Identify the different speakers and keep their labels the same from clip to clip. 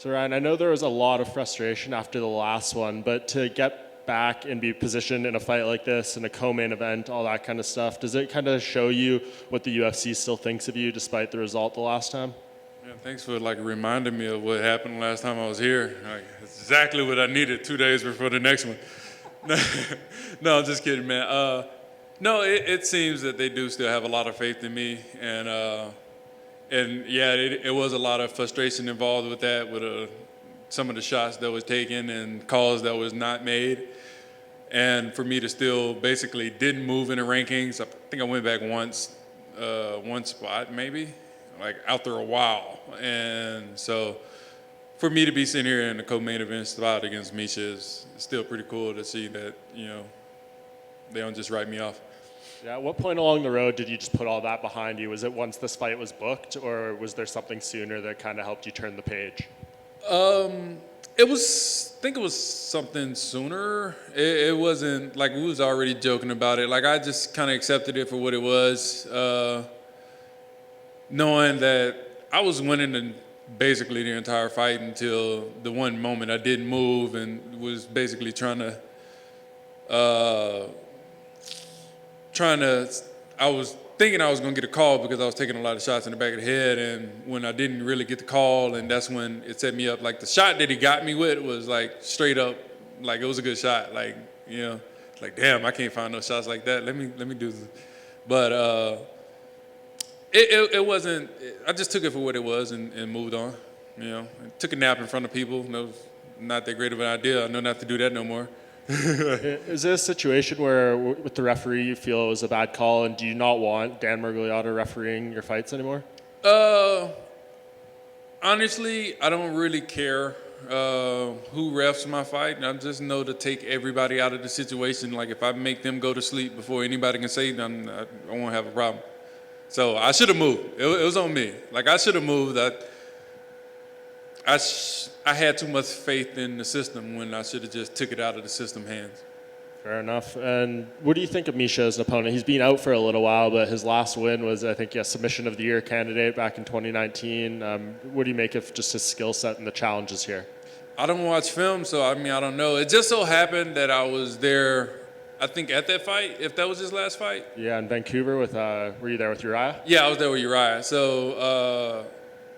Speaker 1: So Ryan, I know there was a lot of frustration after the last one, but to get back and be positioned in a fight like this, in a co-main event, all that kind of stuff, does it kind of show you what the UFC still thinks of you despite the result the last time?
Speaker 2: Yeah, thanks for reminding me of what happened last time I was here. It's exactly what I needed 2 days before the next one. No, I'm just kidding, man. No, it seems that they do still have a lot of faith in me, and yeah, it was a lot of frustration involved with that, with some of the shots that was taken and calls that was not made, and for me to still basically didn't move in the rankings. I think I went back once, one spot maybe, after a while, and so for me to be sitting here in the co-main event spot against Misha is still pretty cool to see that they don't just write me off.
Speaker 1: Yeah, at what point along the road did you just put all that behind you? Was it once this fight was booked, or was there something sooner that kind of helped you turn the page?
Speaker 2: I think it was something sooner. It wasn't we was already joking about it. I just kind of accepted it for what it was, knowing that I was winning basically the entire fight until the one moment I didn't move and was basically I was thinking I was going to get a call because I was taking a lot of shots in the back of the head, and when I didn't really get the call, and that's when it set me up. The shot that he got me with was straight up, it was a good shot. Damn, I can't find no shots like that. Let me do this. But it wasn't, I just took it for what it was and moved on. Took a nap in front of people. That was not that great of an idea. I know not to do that no more.
Speaker 1: Is it a situation where with the referee you feel it was a bad call, and do you not want Dan Miragliotta refereeing your fights anymore?
Speaker 2: Honestly, I don't really care who refs my fight. I just know to take everybody out of the situation. If I make them go to sleep before anybody can say nothing, I won't have a problem. So I should have moved. It was on me. I should have moved. I had too much faith in the system when I should have just took it out of the system hands.
Speaker 1: Fair enough. And what do you think of Misha as an opponent? He's been out for a little while, but his last win was, I think, a submission of the year candidate back in 2019. What do you make of just his skill set and the challenges here?
Speaker 2: I don't watch film, so I don't know. It just so happened that I was there, I think, at that fight, if that was his last fight.
Speaker 1: Yeah, in Vancouver with, were you there with Uriah?
Speaker 2: Yeah, I was there with Uriah. So,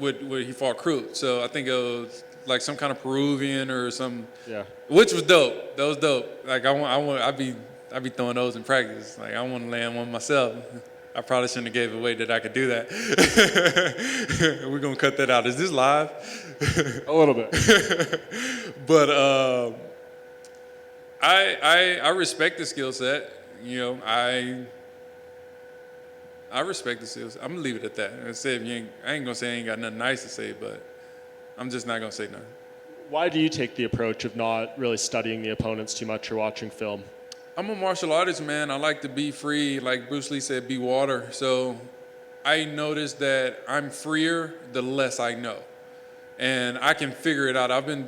Speaker 2: he fought Crute. So I think it was some kind of Peruvian or some.
Speaker 1: Yeah.
Speaker 2: Which was dope. That was dope. I'd be throwing those in practice. I want to land one myself. I probably shouldn't have gave away that I could do that. We're gonna cut that out. Is this live?
Speaker 1: A little bit.
Speaker 2: But I respect the skill set. I respect the skills. I'm gonna leave it at that. I ain't gonna say I ain't got nothing nice to say, but I'm just not gonna say nothing.
Speaker 1: Why do you take the approach of not really studying the opponents too much or watching film?
Speaker 2: I'm a martial artist, man. I like to be free. Like Bruce Lee said, be water. So I noticed that I'm freer the less I know. And I can figure it out. I'm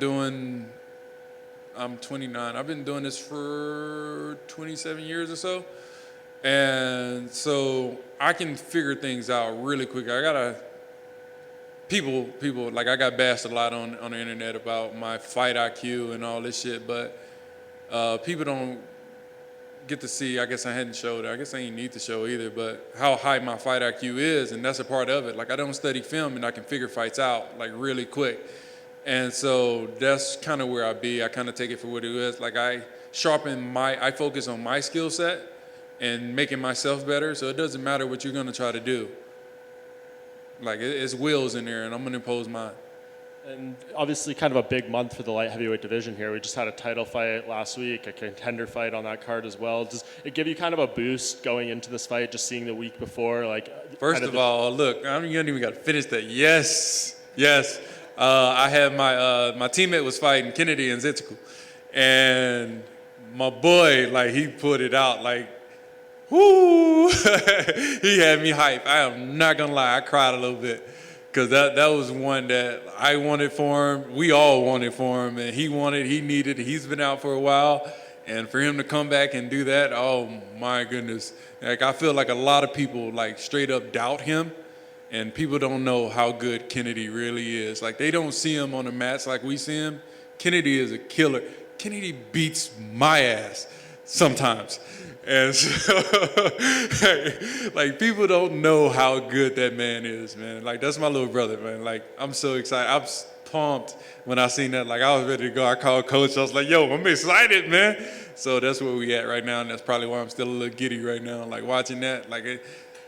Speaker 2: 29. I've been doing this for 27 years or so. And so I can figure things out really quick. People, I got bashed a lot on the internet about my fight IQ and all this shit, but people don't get to see, I guess I hadn't showed it, I guess I ain't need to show either, but how high my fight IQ is, and that's a part of it. I don't study film, and I can figure fights out, really quick. And so that's kind of where I be. I kind of take it for what it is. I focus on my skill set and making myself better, so it doesn't matter what you're gonna try to do. It's wheels in there, and I'm gonna impose mine.
Speaker 1: And obviously kind of a big month for the light heavyweight division here. We just had a title fight last week, a contender fight on that card as well. Does it give you kind of a boost going into this fight, just seeing the week before?
Speaker 2: First of all, look, you don't even got to finish that. Yes. I had my teammate was fighting Kennedy and Zitziku, and my boy, he put it out, whoo! He had me hyped. I am not gonna lie, I cried a little bit. Because that was one that I wanted for him. We all wanted for him. And he needed. He's been out for a while. And for him to come back and do that, oh, my goodness. I feel like a lot of people, straight up doubt him. And people don't know how good Kennedy really is. Like, they don't see him on the mats like we see him. Kennedy is a killer. Kennedy beats my ass sometimes. And so, like, people don't know how good that man is, man. Like, that's my little brother, man. Like, I'm so excited. I'm pumped when I seen that. Like, I was ready to go. I called coach. I was like, yo, I'm excited, man. So that's where we at right now, and that's probably why I'm still a little giddy right now. Like, watching that, like,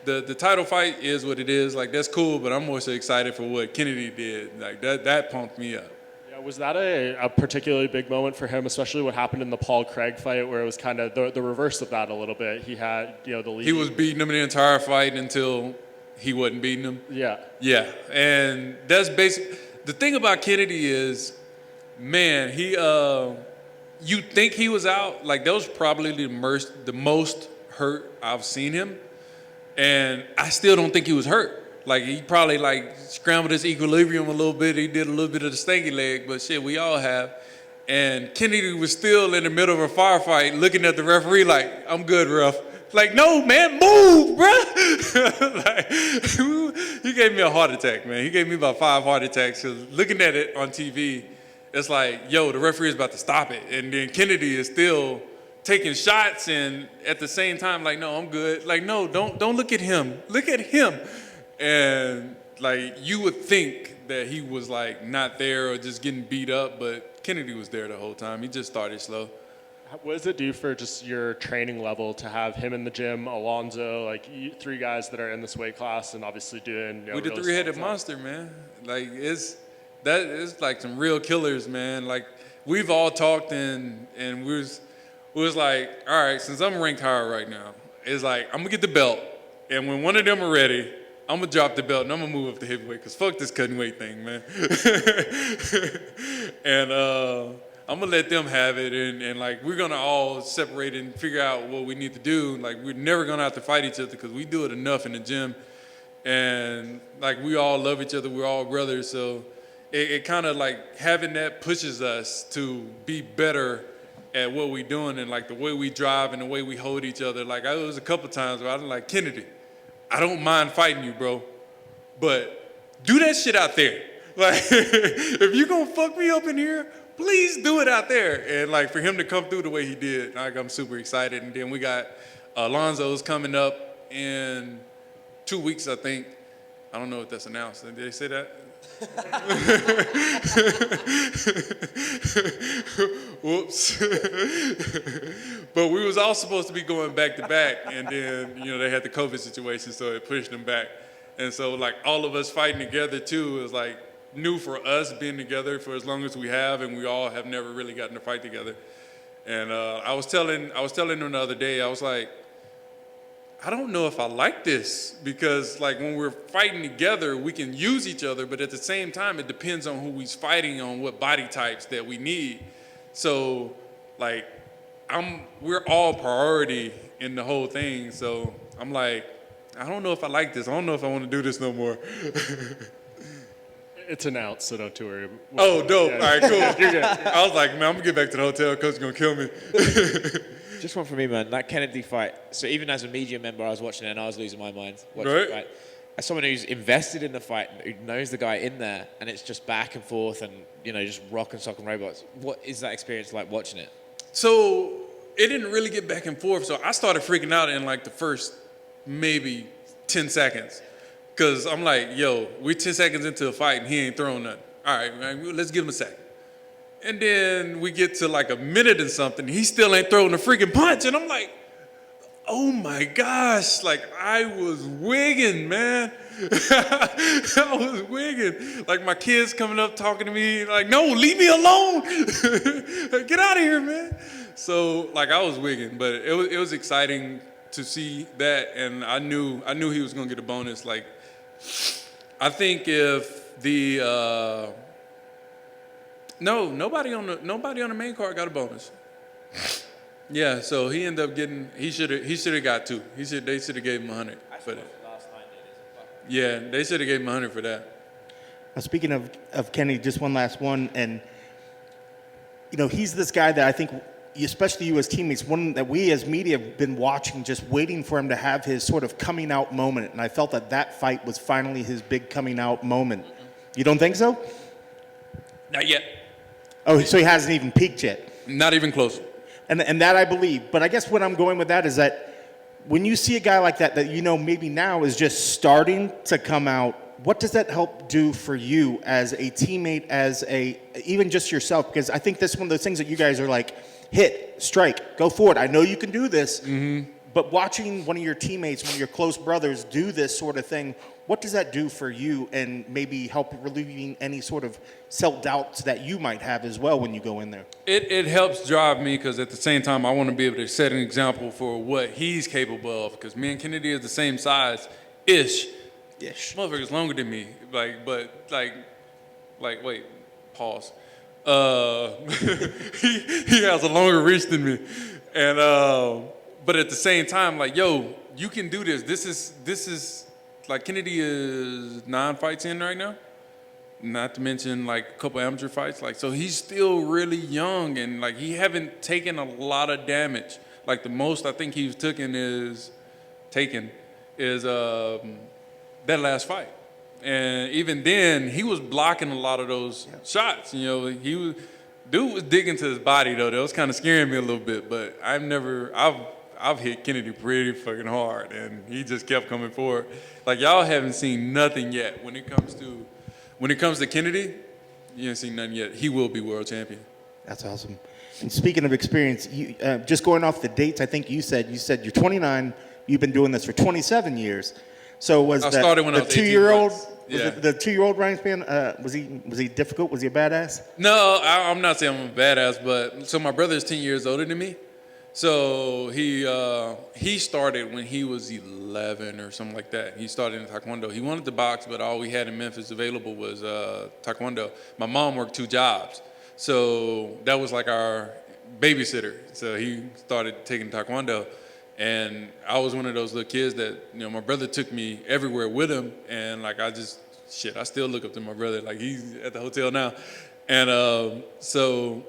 Speaker 2: the title fight is what it is. Like, that's cool, but I'm more so excited for what Kennedy did. Like, that pumped me up.
Speaker 1: Yeah, was that a particularly big moment for him, especially what happened in the Paul Craig fight, where it was kind of the reverse of that a little bit? He had, the lead.
Speaker 2: He was beating him the entire fight until he wasn't beating him.
Speaker 1: Yeah.
Speaker 2: Yeah, and that's basic. The thing about Kennedy is, man, he you think he was out. Like, that was probably the most hurt I've seen him. And I still don't think he was hurt. Like, he probably, like, scrambled his equilibrium a little bit. He did a little bit of the stanky leg, but shit, we all have. And Kennedy was still in the middle of a firefight looking at the referee like, I'm good, ref. Like, no, man, move, bruh. Like, he gave me a heart attack, man. He gave me about 5 heart attacks. Cause looking at it on TV, it's like, yo, the referee is about to stop it. And then Kennedy is still taking shots, and at the same time, like, no, I'm good. Like, no, don't look at him. Look at him. And, like, you would think that he was, like, not there or just getting beat up, but Kennedy was there the whole time. He just started slow.
Speaker 1: What does it do for just your training level to have him in the gym, Alonzo, like 3 guys that are in this weight class and obviously doing,
Speaker 2: We the
Speaker 1: really
Speaker 2: three-headed
Speaker 1: solid
Speaker 2: monster, man. Like, it's like some real killers, man. Like, we've all talked and we was like, all right, since I'm ranked higher right now, it's like, I'm gonna get the belt, and when one of them are ready, I'm gonna drop the belt and I'm gonna move up to heavyweight, because fuck this cutting weight thing, man. And I'm gonna let them have it, and like, we're gonna all separate and figure out what we need to do. Like, we're never gonna have to fight each other because we do it enough in the gym, and like, we all love each other, we're all brothers, so it kind of like, having that pushes us to be better at what we're doing, and like the way we drive and the way we hold each other. Like, there was a couple times where I was like, Kennedy, I don't mind fighting you, bro, but do that shit out there. Like, if you gonna fuck me up in here, please do it out there. And like, for him to come through the way he did, like, I'm super excited. And then we got Alonzo's coming up in 2 weeks, I think. I don't know if that's announced. Did they say that? Whoops. But we was all supposed to be going back to back, and then, they had the COVID situation, so it pushed them back. And so, like, all of us fighting together too is like new for us, being together for as long as we have, and we all have never really gotten to fight together. And I was telling them the other day, I was like, I don't know if I like this, because like, when we're fighting together, we can use each other, but at the same time, it depends on who we's fighting on, what body types that we need. So like, we're all priority in the whole thing. So I'm like, I don't know if I like this. I don't know if I want to do this no more.
Speaker 1: It's announced, so don't worry.
Speaker 2: Oh, dope.
Speaker 1: Yeah.
Speaker 2: All right, cool. You're good. I was like, man, I'm gonna get back to the hotel. Coach is gonna kill me.
Speaker 3: Just one for me, man. That Kennedy fight. So even as a media member, I was watching it and I was losing my mind watching
Speaker 2: Right.
Speaker 3: the fight. As someone who's invested in the fight, who knows the guy in there, and it's just back and forth and, just rock and sock and robots. What is that experience like watching it?
Speaker 2: So it didn't really get back and forth. So I started freaking out in like the first maybe 10 seconds. Because I'm like, yo, we're 10 seconds into a fight and he ain't throwing nothing. All right, man, let's give him a second. And then we get to like a minute and something, he still ain't throwing a freaking punch. And I'm like, oh my gosh, like, I was wigging, man. I was wigging. Like, my kids coming up talking to me, like, no, leave me alone. Get out of here, man. So like, I was wigging, but it was exciting to see that, and I knew he was gonna get a bonus. Like, I think if the nobody on the main card got a bonus. Yeah, so he ended up getting. He should have got 2. They should have gave him 100 for that. Yeah, they should have gave him 100 for that.
Speaker 4: Speaking of Kenny, just one last one, and he's this guy that I think especially you as teammates, one that we as media have been watching, just waiting for him to have his sort of coming out moment. And I felt that fight was finally his big coming out moment. You don't think so?
Speaker 2: Not yet.
Speaker 4: Oh, so he hasn't even peaked yet.
Speaker 2: Not even close.
Speaker 4: And that I believe. But I guess what I'm going with that is that when you see a guy like that maybe now is just starting to come out, what does that help do for you as a teammate, even just yourself? Because I think that's one of those things that you guys are like, hit, strike, go forward. I know you can do this. Mm-hmm. But watching one of your teammates, one of your close brothers do this sort of thing, what does that do for you and maybe help relieving any sort of self-doubts that you might have as well when you go in there?
Speaker 2: It helps drive me because at the same time, I want to be able to set an example for what he's capable of because me and Kennedy is the same size-ish.
Speaker 4: Ish.
Speaker 2: Motherfucker's longer than me. Wait, pause. He has a longer reach than me. And, but at the same time, like, yo, you can do this. This is like Kennedy is 9 fights in right now. Not to mention like a couple amateur fights. Like, so he's still really young and like he haven't taken a lot of damage. Like the most I think he's taken is that last fight. And even then, he was blocking a lot of those shots. Dude was digging to his body though. That was kind of scaring me a little bit. But I've hit Kennedy pretty fucking hard, and he just kept coming forward. Like y'all haven't seen nothing yet when it comes to Kennedy. You haven't seen nothing yet. He will be world champion.
Speaker 4: That's awesome. And speaking of experience, you, just going off the dates, I think you said you're 29. You've been doing this for 27 years. So
Speaker 2: I started when I was 18
Speaker 4: 2-year-old?
Speaker 2: months.
Speaker 4: Was
Speaker 2: Yeah.
Speaker 4: the 2-year-old Ryan Spann, was he difficult? Was he a badass?
Speaker 2: No, I'm not saying I'm a badass, but so my brother is 10 years older than me. So he started when he was 11 or something like that. He started in Taekwondo. He wanted to box, but all we had in Memphis available was Taekwondo. My mom worked 2 jobs. So that was like our babysitter. So he started taking Taekwondo. And I was one of those little kids that, my brother took me everywhere with him. And like, I still look up to my brother. Like he's at the hotel now. And so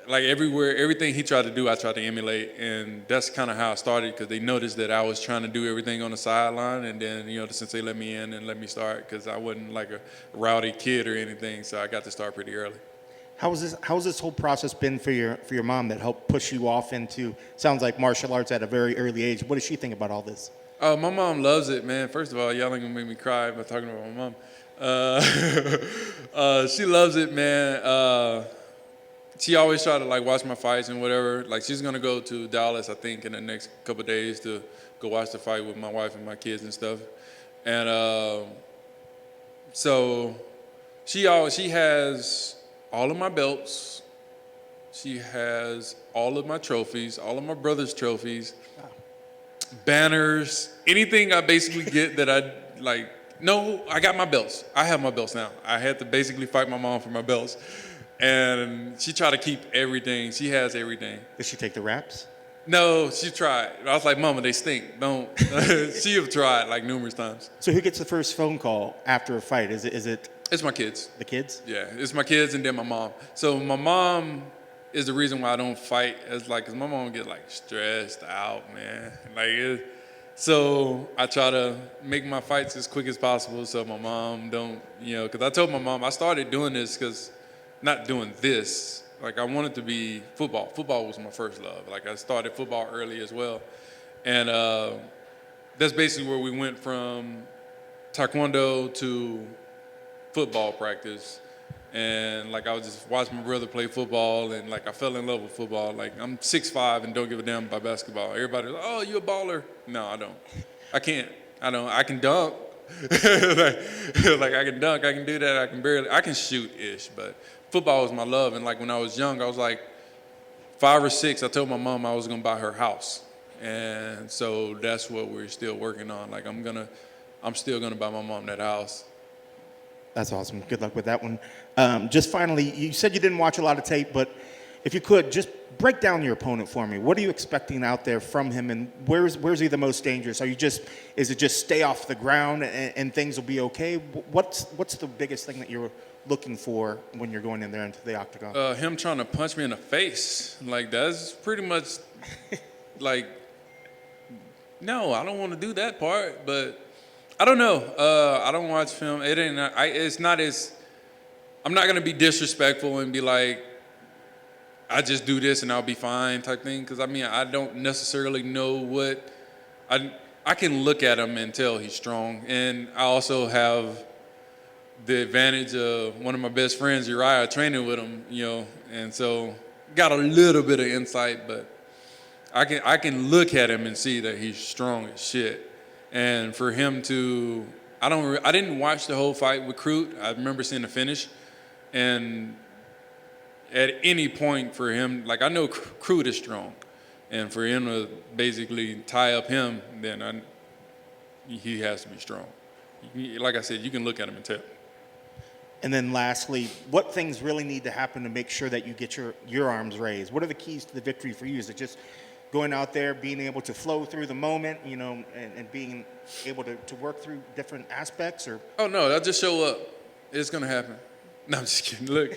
Speaker 2: like everything he tried to do, I tried to emulate. And that's kind of how I started because they noticed that I was trying to do everything on the sideline. And then, the sensei let me in and let me start because I wasn't like a rowdy kid or anything. So I got to start pretty early.
Speaker 4: How's this whole process been for your mom that helped push you off into, sounds like martial arts at a very early age? What does she think about all this?
Speaker 2: My mom loves it, man. First of all, y'all ain't gonna make me cry by talking about my mom. She loves it, man. She always try to like watch my fights and whatever. Like she's gonna go to Dallas, I think, in the next couple of days to go watch the fight with my wife and my kids and stuff. And so she has all of my belts. She has all of my trophies, all of my brother's trophies, banners, anything I basically get that I like. No, I got my belts. I have my belts now. I had to basically fight my mom for my belts. And she tried to keep everything. She has everything.
Speaker 4: Did she take the raps?
Speaker 2: No, she tried. I was like, Mama, they stink. Don't. She have tried like numerous times.
Speaker 4: So who gets the first phone call after a fight? Is it
Speaker 2: It's my kids.
Speaker 4: the kids?
Speaker 2: Yeah, it's my kids and then my mom. So my mom is the reason why I don't fight because my mom get like stressed out, man. So I try to make my fights as quick as possible so my mom don't, because I told my mom I started doing this because, not doing this, like I wanted to be football. Football was my first love. Like I started football early as well. And that's basically where we went from Taekwondo to football practice, and like I would just watch my brother play football, and like I fell in love with football. Like I'm 6'5" and don't give a damn about basketball. Everybody's like, "Oh, you a baller?" No, I don't. I can't. I don't. I can dunk. like I can dunk. I can do that. I can shoot-ish, but football was my love. And like when I was young, I was like 5 or 6. I told my mom I was gonna buy her house, and so that's what we're still working on. Like I'm still gonna buy my mom that house.
Speaker 4: That's awesome. Good luck with that one. Just finally, you said you didn't watch a lot of tape, but if you could, just break down your opponent for me. What are you expecting out there from him, and where's he the most dangerous? Is it just stay off the ground and things will be okay? What's the biggest thing that you're looking for when you're going in there into the octagon?
Speaker 2: Him trying to punch me in the face, like that's pretty much like, no, I don't want to do that part. But I don't know. I don't watch film. It ain't. It's not as. I'm not gonna be disrespectful and be like, I just do this and I'll be fine type thing. Because I mean, I don't necessarily know what. I can look at him and tell he's strong, and I also have the advantage of one of my best friends, Uriah, training with him, you know, and so got a little bit of insight, but I can look at him and see that he's strong as shit. And for him to, I didn't watch the whole fight with Crute. I remember seeing the finish, and at any point for him, like I know Crute is strong, and for him to basically tie up him, then he has to be strong. Like I said, you can look at him and tell.
Speaker 4: And then lastly, what things really need to happen to make sure that you get your arms raised? What are the keys to the victory for you? Is it just going out there, being able to flow through the moment, you know, and being able to work through different aspects? Or
Speaker 2: Oh, no, I'll just show up. It's going to happen. No, I'm just kidding. Look,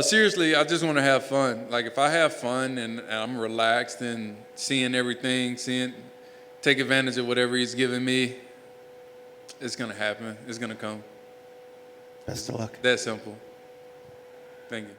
Speaker 2: seriously, I just want to have fun. Like, if I have fun and I'm relaxed and seeing everything, take advantage of whatever he's giving me, it's going to happen. It's going to come.
Speaker 4: best of luck.
Speaker 2: That simple. Thank you.